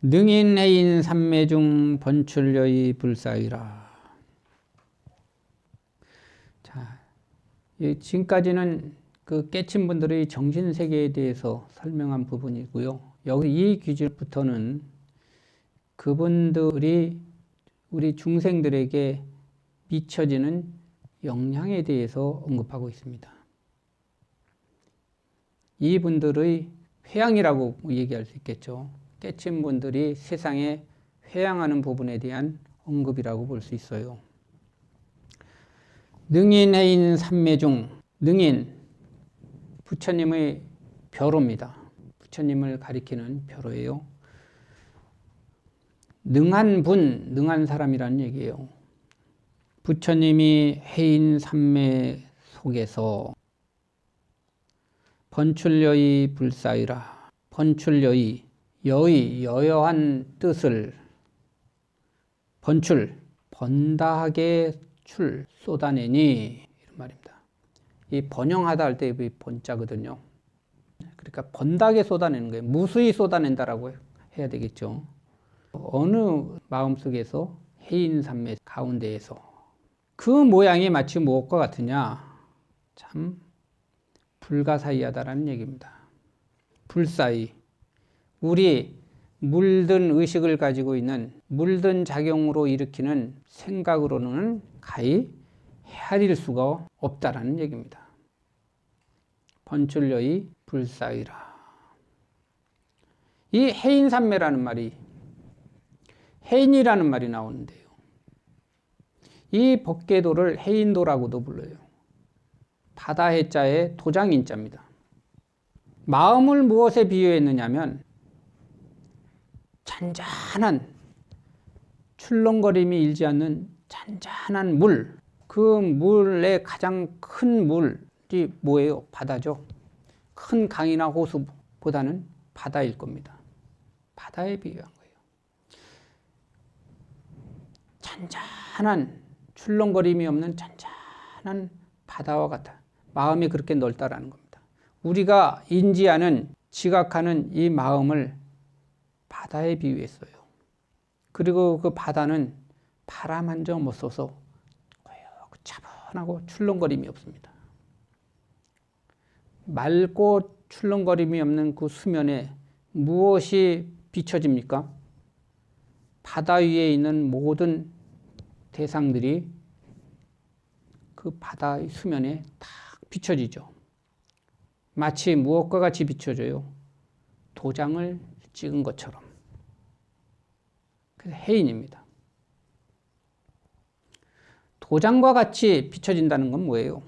능인해인 삼매중 번출여의 불사의라. 자, 지금까지는 그 깨친 분들의 정신세계에 대해서 설명한 부분이고요. 여기 이 규칙부터는 그분들이 우리 중생들에게 미쳐지는 영향에 대해서 언급하고 있습니다. 이분들의 회양이라고 얘기할 수 있겠죠. 깨친 분들이 세상에 회양하는 부분에 대한 언급이라고 볼 수 있어요. 능인해인 삼매중, 능인, 부처님의 벼로입니다. 부처님을 가리키는 벼로예요. 능한 분, 능한 사람이라는 얘기예요. 부처님이 해인 삼매 속에서 번출여의 불사의라. 번출여의, 여여한 뜻을 번출, 번다하게 쏟아내니 이런 말입니다. 이 번영하다 할 때 이 번자거든요. 그러니까 번다하게 쏟아내는 거예요. 무수히 쏟아낸다라고 해야 되겠죠. 어느 마음속에서 해인삼매 가운데에서 그 모양이 마치 무엇과 같으냐? 참 불가사의하다라는 얘기입니다. 불사의, 우리 물든 의식을 가지고 있는 물든 작용으로 일으키는 생각으로는 가히 헤아릴 수가 없다라는 얘기입니다. 번출여의 불사의라. 이 해인삼매라는 말이 해인이라는 말이 나오는데요. 이 법계도를 해인도라고도 불러요. 바다 해자에 도장인자입니다. 마음을 무엇에 비유했느냐면 잔잔한 출렁거림이 일지 않는 잔잔한 물, 그 물의 가장 큰 물이 뭐예요? 바다죠. 큰 강이나 호수보다는 바다일 겁니다. 바다에 비유한 거예요. 잔잔한 출렁거림이 없는 잔잔한 바다와 같아. 마음이 그렇게 넓다라는 겁니다. 우리가 인지하는, 지각하는 이 마음을 바다에 비유했어요. 그리고 그 바다는 바람 한 점 없어서 고요하고 차분하고 출렁거림이 없습니다. 맑고 출렁거림이 없는 그 수면에 무엇이 비춰집니까? 바다 위에 있는 모든 대상들이 그 바다의 수면에 딱 비춰지죠. 마치 무엇과 같이 비춰져요? 도장을 찍은 것처럼. 그래서 해인입니다. 도장과 같이 비춰진다는 건 뭐예요?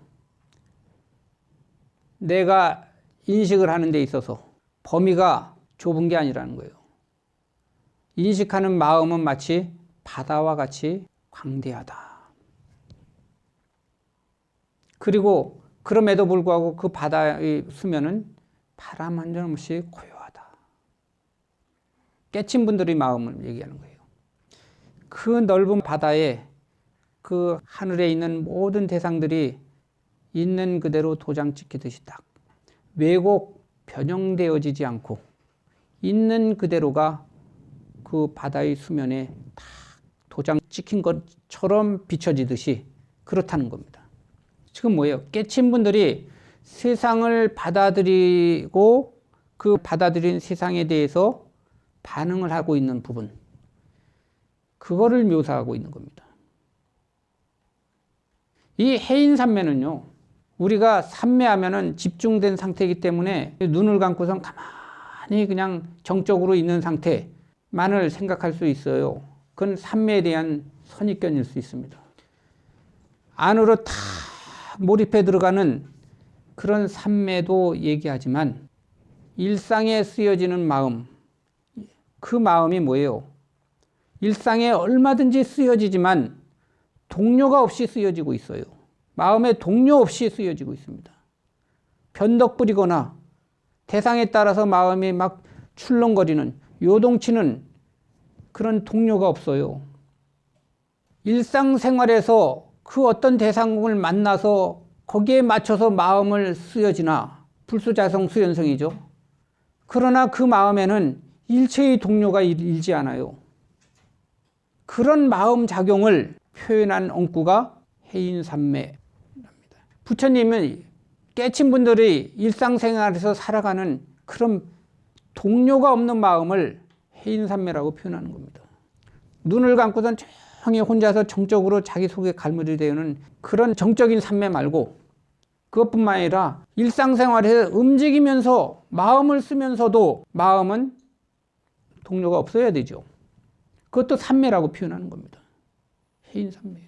내가 인식을 하는 데 있어서 범위가 좁은 게 아니라는 거예요. 인식하는 마음은 마치 바다와 같이 광대하다. 그리고 그럼에도 불구하고 그 바다의 수면은 바람 한 점 없이 고요하다. 깨친 분들의 마음을 얘기하는 거예요. 그 넓은 바다에 그 하늘에 있는 모든 대상들이 있는 그대로 도장 찍히듯이 딱 왜곡 변형되어지지 않고 있는 그대로가 그 바다의 수면에 딱 도장 찍힌 것처럼 비춰지듯이 그렇다는 겁니다. 지금 뭐예요? 깨친 분들이 세상을 받아들이고 그 받아들인 세상에 대해서 반응을 하고 있는 부분, 그거를 묘사하고 있는 겁니다. 이 해인삼매는요, 우리가 삼매하면은 집중된 상태이기 때문에 눈을 감고선 가만히 그냥 정적으로 있는 상태만을 생각할 수 있어요. 그건 삼매에 대한 선입견일 수 있습니다. 안으로 다 몰입해 들어가는 그런 삼매도 얘기하지만 일상에 쓰여지는 마음, 그 마음이 뭐예요? 일상에 얼마든지 쓰여지지만 동료가 없이 쓰여지고 있어요. 마음에 동료 없이 쓰여지고 있습니다. 변덕 부리거나 대상에 따라서 마음이 막 출렁거리는, 요동치는 그런 동료가 없어요. 일상생활에서 그 어떤 대상을 만나서 거기에 맞춰서 마음을 쓰여지나 불수자성 수연성이죠. 그러나 그 마음에는 일체의 동료가 일지 않아요. 그런 마음 작용을 표현한 엉구가 해인산매랍니다. 부처님은 깨친 분들이 일상생활에서 살아가는 그런 동료가 없는 마음을 해인산매라고 표현하는 겁니다. 눈을 감고선 조용히 혼자서 정적으로 자기 속에 갈무리되는 그런 정적인 산매 말고, 그것뿐만 아니라 일상생활에서 움직이면서 마음을 쓰면서도 마음은 동료가 없어야 되죠. 그것도 산매라고 표현하는 겁니다. 해인산매요.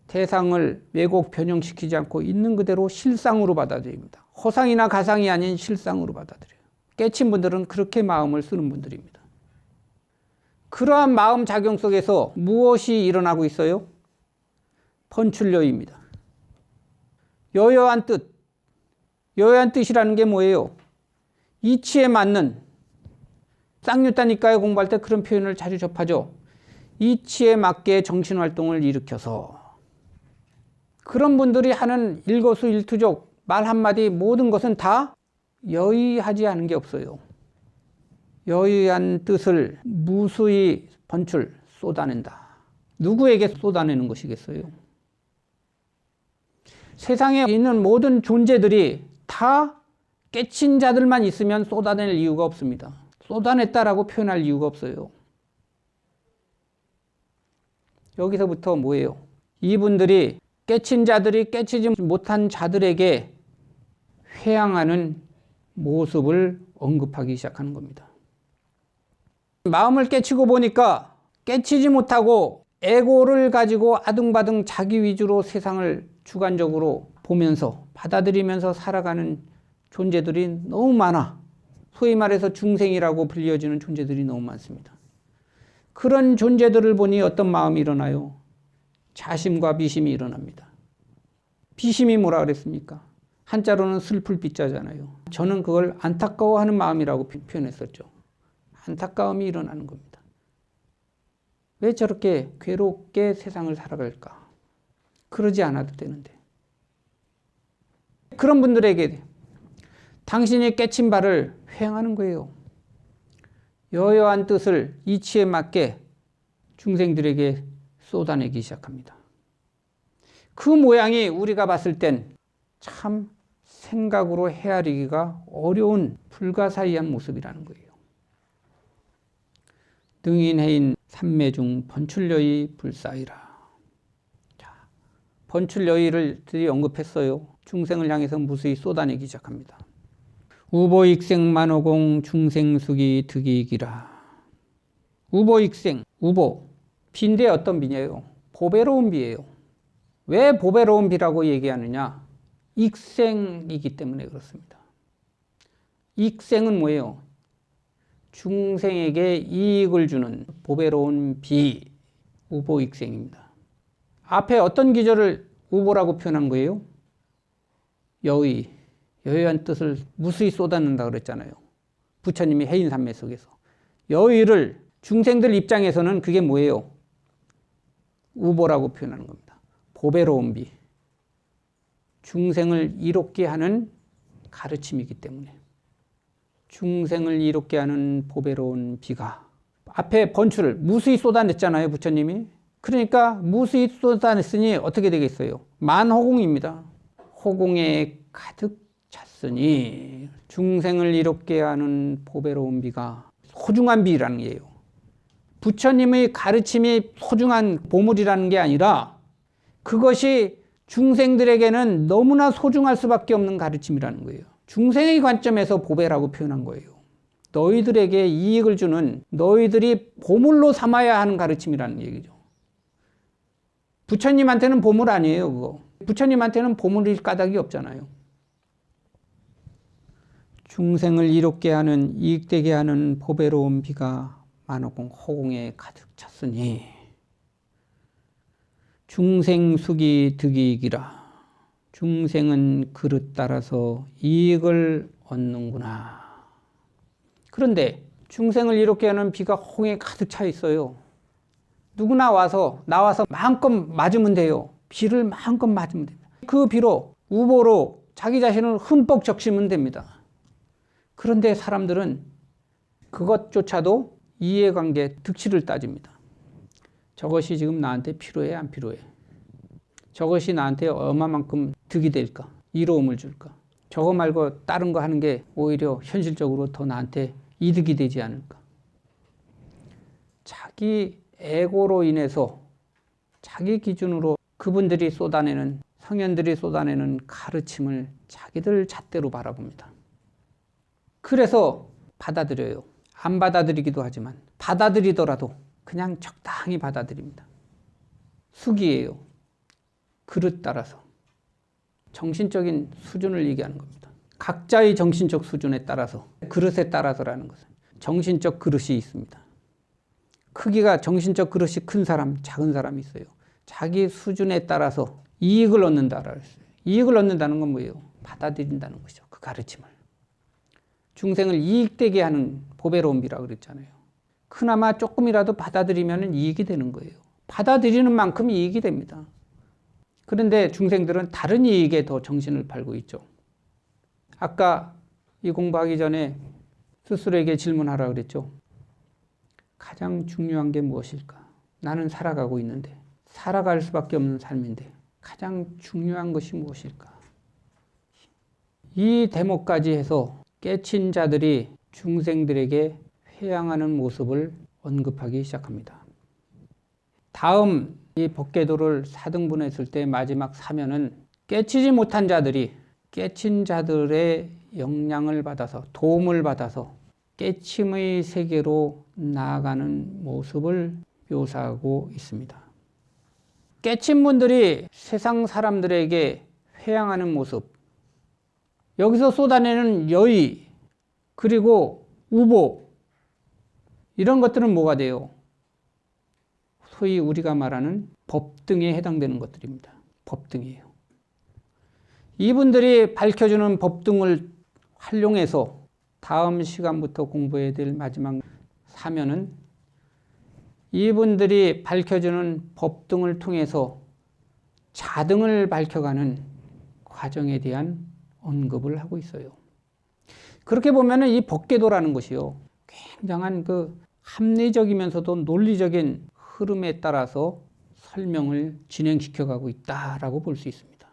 대상을 왜곡 변형시키지 않고 있는 그대로 실상으로 받아들입니다. 허상이나 가상이 아닌 실상으로 받아들여요. 깨친 분들은 그렇게 마음을 쓰는 분들입니다. 그러한 마음 작용 속에서 무엇이 일어나고 있어요? 번출여의입니다. 여여한 뜻. 여여한 뜻이라는 게 뭐예요? 이치에 맞는, 쌍유따니까에 공부할 때 그런 표현을 자주 접하죠. 이치에 맞게 정신활동을 일으켜서, 그런 분들이 하는 일거수일투족, 말 한마디 모든 것은 다 여의하지 않은 게 없어요. 여의한 뜻을 무수히 번출, 쏟아낸다. 누구에게 쏟아내는 것이겠어요? 세상에 있는 모든 존재들이 다 깨친 자들만 있으면 쏟아낼 이유가 없습니다. 쏟아냈다라고 표현할 이유가 없어요. 여기서부터 뭐예요? 이분들이 깨친 자들이 깨치지 못한 자들에게 회양하는 모습을 언급하기 시작하는 겁니다. 마음을 깨치고 보니까 깨치지 못하고 에고를 가지고 아등바등 자기 위주로 세상을 주관적으로 보면서 받아들이면서 살아가는 존재들이 너무 많아. 소위 말해서 중생이라고 불려지는 존재들이 너무 많습니다. 그런 존재들을 보니 어떤 마음이 일어나요? 자심과 비심이 일어납니다. 비심이 뭐라 그랬습니까? 한자로는 슬플 비자잖아요. 저는 그걸 안타까워하는 마음이라고 표현했었죠. 안타까움이 일어나는 겁니다. 왜 저렇게 괴롭게 세상을 살아갈까? 그러지 않아도 되는데. 그런 분들에게 당신이 깨친 바를 회양하는 거예요. 여여한 뜻을 이치에 맞게 중생들에게 쏟아내기 시작합니다. 그 모양이 우리가 봤을 땐 참 생각으로 헤아리기가 어려운 불가사의한 모습이라는 거예요. 등인해인 삼매중 번출여의 불사이라. 자, 번출여의를 들이 언급했어요. 중생을 향해서 무수히 쏟아내기 시작합니다. 우보익생 만호공 중생수기 득이기라. 우보익생, 우보, 비인데 어떤 비냐요? 보배로운 비예요. 왜 보배로운 비라고 얘기하느냐? 익생이기 때문에 그렇습니다. 익생은 뭐예요? 중생에게 이익을 주는 보배로운 비, 우보익생입니다. 앞에 어떤 기절을 우보라고 표현한 거예요? 여의, 여의한 뜻을 무수히 쏟아낸다 그랬잖아요. 부처님이 해인산매 속에서. 여의를 중생들 입장에서는 그게 뭐예요? 우보라고 표현하는 겁니다. 보배로운 비. 중생을 이롭게 하는 가르침이기 때문에. 중생을 이롭게 하는 보배로운 비가. 앞에 번출을 무수히 쏟아냈잖아요, 부처님이. 그러니까 무수히 쏟아냈으니 어떻게 되겠어요? 만호공입니다. 호공에 가득 찼으니 중생을 이롭게 하는 보배로운 비가 소중한 비라는 게예요. 부처님의 가르침이 소중한 보물이라는 게 아니라 그것이 중생들에게는 너무나 소중할 수밖에 없는 가르침이라는 거예요. 중생의 관점에서 보배라고 표현한 거예요. 너희들에게 이익을 주는, 너희들이 보물로 삼아야 하는 가르침이라는 얘기죠. 부처님한테는 보물 아니에요, 그거. 부처님한테는 보물일 까닭이 없잖아요. 중생을 이롭게 하는, 이익되게 하는 보배로운 비가 만호공 호공에 가득 찼으니 중생수기 득이익이라. 중생은 그릇 따라서 이익을 얻는구나. 그런데 중생을 이롭게 하는 비가 호공에 가득 차 있어요. 누구나 나와서 마음껏 맞으면 돼요. 비를 마음껏 맞으면 됩니다. 그 비로, 우보로 자기 자신을 흠뻑 적시면 됩니다. 그런데 사람들은 그것조차도 이해관계 득실을 따집니다. 저것이 지금 나한테 필요해, 안 필요해? 저것이 나한테 얼마만큼 득이 될까? 이로움을 줄까? 저거 말고 다른 거 하는 게 오히려 현실적으로 더 나한테 이득이 되지 않을까? 자기 에고로 인해서 자기 기준으로 그분들이 쏟아내는, 성현들이 쏟아내는 가르침을 자기들 잣대로 바라봅니다. 그래서 받아들여요. 안 받아들이기도 하지만 받아들이더라도 그냥 적당히 받아들입니다. 숙이에요. 그릇 따라서. 정신적인 수준을 얘기하는 겁니다. 각자의 정신적 수준에 따라서, 그릇에 따라서라는 것은 정신적 그릇이 있습니다. 크기가 정신적 그릇이 큰 사람, 작은 사람이 있어요. 자기 수준에 따라서 이익을 얻는다라 했어요. 이익을 얻는다는 건 뭐예요? 받아들인다는 것이죠. 그 가르침을. 중생을 이익되게 하는 보배로움이라고 그랬잖아요. 그나마 조금이라도 받아들이면 이익이 되는 거예요. 받아들이는 만큼 이익이 됩니다. 그런데 중생들은 다른 이익에 더 정신을 팔고 있죠. 아까 이 공부하기 전에 스스로에게 질문하라 그랬죠. 가장 중요한 게 무엇일까? 나는 살아가고 있는데, 살아갈 수밖에 없는 삶인데 가장 중요한 것이 무엇일까? 이 대목까지 해서 깨친 자들이 중생들에게 회양하는 모습을 언급하기 시작합니다. 다음 이 법계도를 4등분했을 때 마지막 사면은 깨치지 못한 자들이 깨친 자들의 영향을 받아서, 도움을 받아서 깨침의 세계로 나아가는 모습을 묘사하고 있습니다. 깨친 분들이 세상 사람들에게 회양하는 모습, 여기서 쏟아내는 여의, 그리고 우보, 이런 것들은 뭐가 돼요? 소위 우리가 말하는 법등에 해당되는 것들입니다. 법등이에요. 이분들이 밝혀주는 법등을 활용해서 다음 시간부터 공부해야 될 마지막 사면은 이분들이 밝혀주는 법등을 통해서 자등을 밝혀가는 과정에 대한 언급을 하고 있어요. 그렇게 보면은 이 법계도라는 것이요, 굉장한 그 합리적이면서도 논리적인 흐름에 따라서 설명을 진행시켜가고 있다라고 볼 수 있습니다.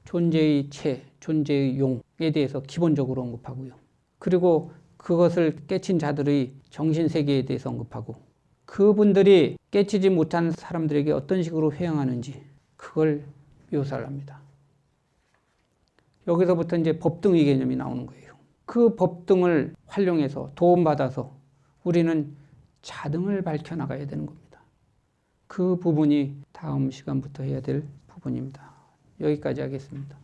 존재의 체, 존재의 용에 대해서 기본적으로 언급하고요. 그리고 그것을 깨친 자들의 정신세계에 대해서 언급하고, 그분들이 깨치지 못한 사람들에게 어떤 식으로 회양하는지 그걸 묘사를 합니다. 여기서부터 이제 법등의 개념이 나오는 거예요. 그 법등을 활용해서 도움받아서 우리는 자등을 밝혀나가야 되는 겁니다. 그 부분이 다음 시간부터 해야 될 부분입니다. 여기까지 하겠습니다.